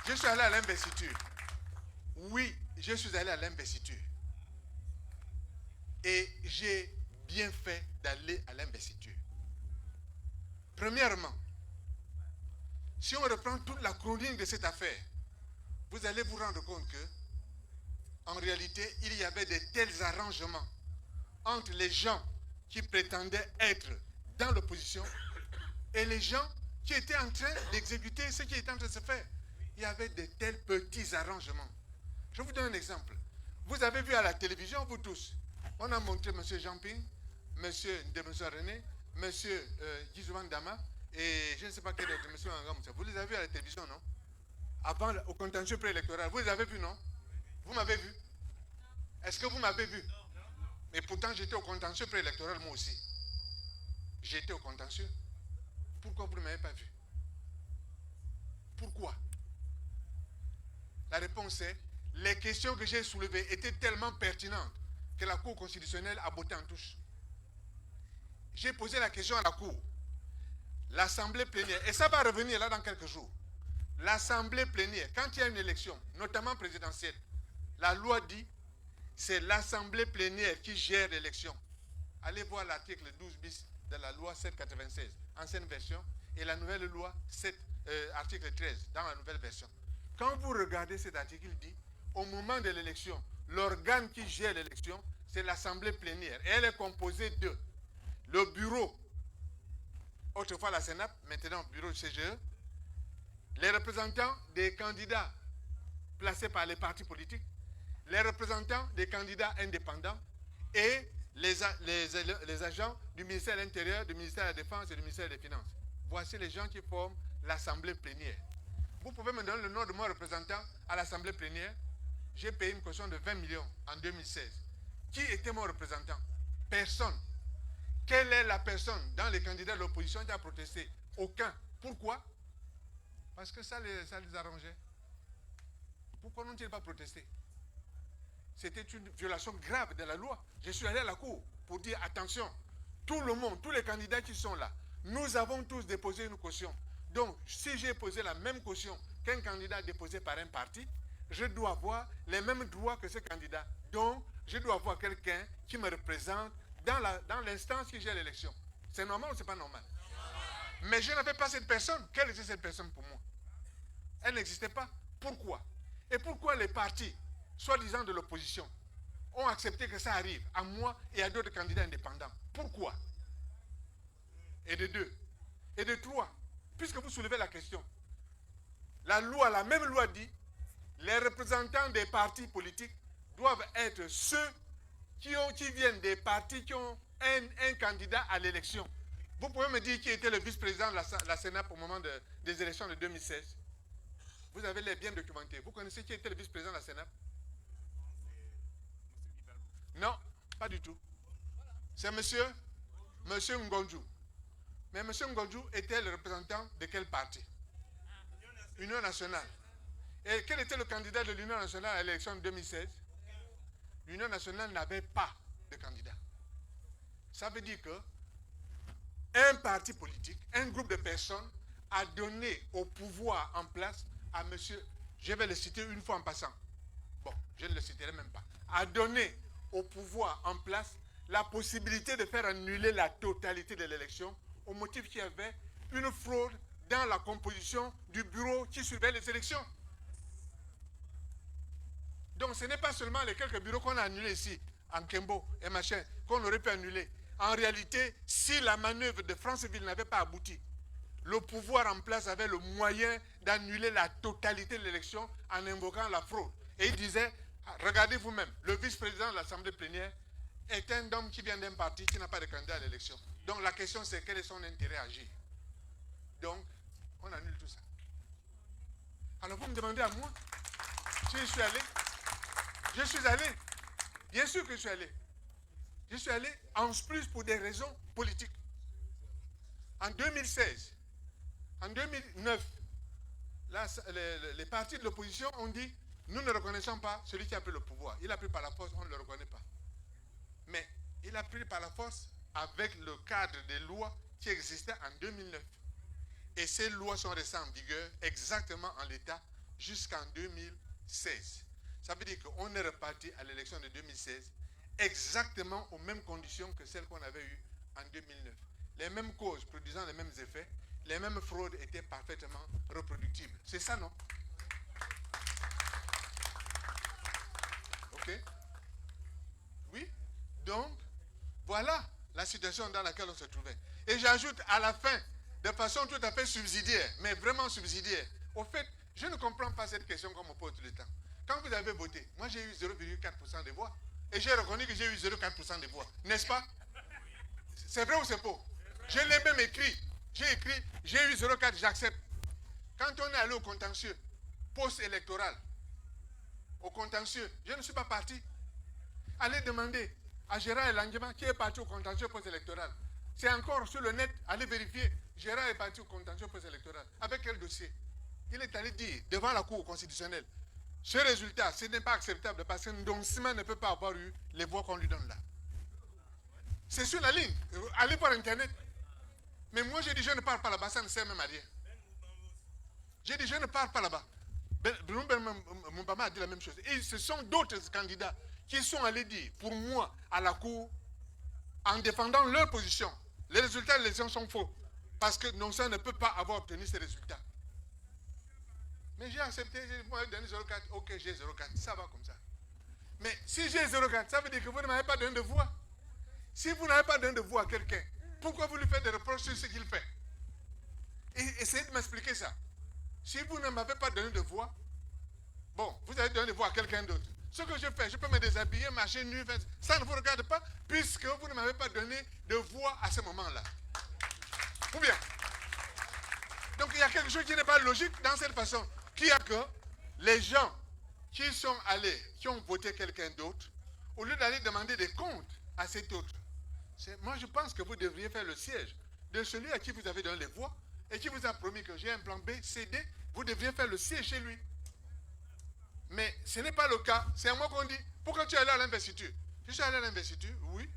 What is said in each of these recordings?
Je suis allé à l'investiture. Oui, je suis allé à l'investiture. Et j'ai bien fait d'aller à l'investiture. Premièrement, si on reprend toute la chronique de cette affaire, vous allez vous rendre compte que, en réalité, il y avait de tels arrangements entre les gens qui prétendaient être dans l'opposition et les gens qui étaient en train d'exécuter ce qui était en train de se faire. Il y avait de tels petits arrangements. Je vous donne un exemple. Vous avez vu à la télévision, vous tous, on a montré M. Jean-Ping, M. Ndemeso René, M. Gizouan Dama et je ne sais pas quel autre, M. Angamoussa. Vous les avez vus à la télévision, non? Avant, au contentieux préélectoral. Vous les avez vus, non? Vous m'avez vu? Est-ce que vous m'avez vu? Mais pourtant, j'étais au contentieux préélectoral, moi aussi. J'étais au contentieux. Pourquoi vous ne m'avez pas vu? Pourquoi? La réponse est, les questions que j'ai soulevées étaient tellement pertinentes que la Cour constitutionnelle a botté en touche. J'ai posé la question à la Cour. L'Assemblée plénière, et ça va revenir là dans quelques jours. L'Assemblée plénière, quand il y a une élection, notamment présidentielle, la loi dit c'est l'Assemblée plénière qui gère l'élection. Allez voir l'article 12 bis de la loi 796, ancienne version, et la nouvelle loi article 13, dans la nouvelle version. Quand vous regardez cet article, il dit, au moment de l'élection, l'organe qui gère l'élection, c'est l'Assemblée plénière. Et elle est composée de le bureau, autrefois la Sénat, maintenant le bureau du CGE, les représentants des candidats placés par les partis politiques, les représentants des candidats indépendants et les agents du ministère de l'Intérieur, du ministère de la Défense et du ministère des Finances. Voici les gens qui forment l'Assemblée plénière. Vous pouvez me donner le nom de mon représentant à l'Assemblée plénière. J'ai payé une caution de 20 millions en 2016. Qui était mon représentant? Personne. Quelle est la personne dans les candidats de l'opposition qui a protesté? Aucun. Pourquoi? Parce que ça les arrangeait. Pourquoi n'ont-ils pas protesté? C'était une violation grave de la loi. Je suis allé à la Cour pour dire attention, tout le monde, tous les candidats qui sont là, nous avons tous déposé une caution. Donc, si j'ai posé la même caution qu'un candidat déposé par un parti, je dois avoir les mêmes droits que ce candidat. Donc, je dois avoir quelqu'un qui me représente dans l'instance qui gère l'élection. C'est normal ou c'est pas normal? Mais je n'avais pas cette personne. Quelle était cette personne pour moi? Elle n'existait pas. Pourquoi? Et pourquoi les partis, soi-disant de l'opposition, ont accepté que ça arrive à moi et à d'autres candidats indépendants? Pourquoi? Et de deux. Et de trois. Puisque vous soulevez la question, la même loi dit, les représentants des partis politiques doivent être ceux qui viennent des partis qui ont un candidat à l'élection. Vous pouvez me dire qui était le vice-président de la Sénat au moment des élections de 2016? Vous avez l'air bien documenté. Vous connaissez qui était le vice-président de la Sénat? Non, pas du tout. C'est monsieur Ngonjou. Mais M. Ngonjou était le représentant de quel parti? Union nationale. Et quel était le candidat de l'Union nationale à l'élection de 2016? L'Union nationale n'avait pas de candidat. Ça veut dire que un parti politique, un groupe de personnes a donné au pouvoir en place à monsieur, je vais le citer une fois en passant, bon, je ne le citerai même pas, a donné au pouvoir en place la possibilité de faire annuler la totalité de l'élection au motif qu'il y avait une fraude dans la composition du bureau qui surveille les élections. Donc ce n'est pas seulement les quelques bureaux qu'on a annulés ici, en Kembo et machin, qu'on aurait pu annuler. En réalité, si la manœuvre de Franceville n'avait pas abouti, le pouvoir en place avait le moyen d'annuler la totalité de l'élection en invoquant la fraude. Et il disait, regardez vous-même, le vice-président de l'Assemblée plénière est un homme qui vient d'un parti qui n'a pas de candidat à l'élection. Donc la question c'est quel est son intérêt à agir. Donc, on annule tout ça. Alors vous me demandez à moi si je suis allé. Je suis allé. Bien sûr que je suis allé. Je suis allé en plus pour des raisons politiques. En 2016, en 2009, là, les partis de l'opposition ont dit nous ne reconnaissons pas celui qui a pris le pouvoir. Il a pris par la force, on ne le reconnaît pas. Mais il a pris par la force avec le cadre des lois qui existaient en 2009. Et ces lois sont restées en vigueur exactement en l'état jusqu'en 2016. Ça veut dire qu'on est reparti à l'élection de 2016 exactement aux mêmes conditions que celles qu'on avait eues en 2009. Les mêmes causes produisant les mêmes effets, les mêmes fraudes étaient parfaitement reproductibles. C'est ça, non? Ok? Oui? Donc, voilà la situation dans laquelle on se trouvait. Et j'ajoute à la fin, de façon tout à fait subsidiaire, mais vraiment subsidiaire, au fait, je ne comprends pas cette question qu'on me pose tout le temps. Quand vous avez voté, moi j'ai eu 0,4% des voix. Et j'ai reconnu que j'ai eu 0,4% des voix. N'est-ce pas? C'est vrai ou c'est faux? Je l'ai même écrit. J'ai écrit, j'ai eu 0,4, j'accepte. Quand on est allé au contentieux post-électoral, au contentieux, je ne suis pas parti. Allez demander à Gérard Elangema qui est parti au contentieux post-électoral. C'est encore sur le net, allez vérifier. Gérard est parti au contentieux post-électoral. Avec quel dossier? Il est allé dire devant la Cour constitutionnelle, ce résultat, ce n'est pas acceptable parce que Ndonsima ne peut pas avoir eu les voix qu'on lui donne là. C'est sur la ligne. Allez voir Internet. Mais moi, j'ai dit, je ne parle pas là-bas, ça ne sert même à rien. J'ai dit, je ne parle pas là-bas. Moubama a dit la même chose. Et ce sont d'autres candidats qui sont allés dire, pour moi, à la Cour, en défendant leur position, les résultats de l'élection sont faux. Parce que Nonsa ne peut pas avoir obtenu ces résultats. Mais j'ai accepté, j'ai dit, moi, donné 0,4, ok, j'ai 0,4, ça va comme ça. Mais si j'ai 0,4, ça veut dire que vous ne m'avez pas donné de voix. Si vous n'avez pas donné de voix à quelqu'un, pourquoi vous lui faites des reproches sur ce qu'il fait? Et essayez de m'expliquer ça. Si vous ne m'avez pas donné de voix, bon, vous avez donné de voix à quelqu'un d'autre. Ce que je fais, je peux me déshabiller, marcher nu, ça ne vous regarde pas, puisque vous ne m'avez pas donné de voix à ce moment-là. Ou bien? Donc il y a quelque chose qui n'est pas logique dans cette façon. Qui a que les gens qui sont allés, qui ont voté quelqu'un d'autre, au lieu d'aller demander des comptes à cet autre, moi je pense que vous devriez faire le siège de celui à qui vous avez donné les voix et qui vous a promis que j'ai un plan B, C, D, vous devriez faire le siège chez lui. Mais ce n'est pas le cas. C'est à moi qu'on dit, pourquoi tu es allé à l'investiture? Je suis allé à l'investiture, oui,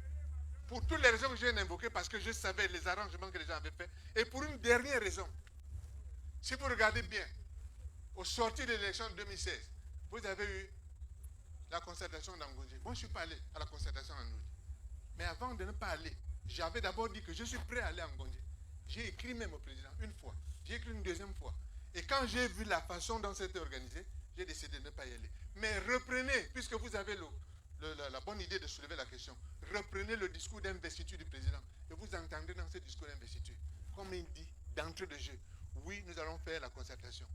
pour toutes les raisons que je viens d'invoquer, parce que je savais les arrangements que les gens avaient faits. Et pour une dernière raison, si vous regardez bien, au sortir de l'élection de 2016, vous avez eu la concertation d'Angonji. Moi, je ne suis pas allé à la concertation d'Angonji. Mais avant de ne pas aller, j'avais d'abord dit que je suis prêt à aller à Angonji. J'ai écrit même au président une fois. J'ai écrit une deuxième fois. Et quand j'ai vu la façon dont c'était organisé, j'ai décidé de ne pas y aller. Mais reprenez, puisque vous avez la bonne idée de soulever la question, reprenez le discours d'investiture du président. Et vous entendez dans ce discours d'investiture, comme il dit, d'entrée de jeu, oui, nous allons faire la concertation.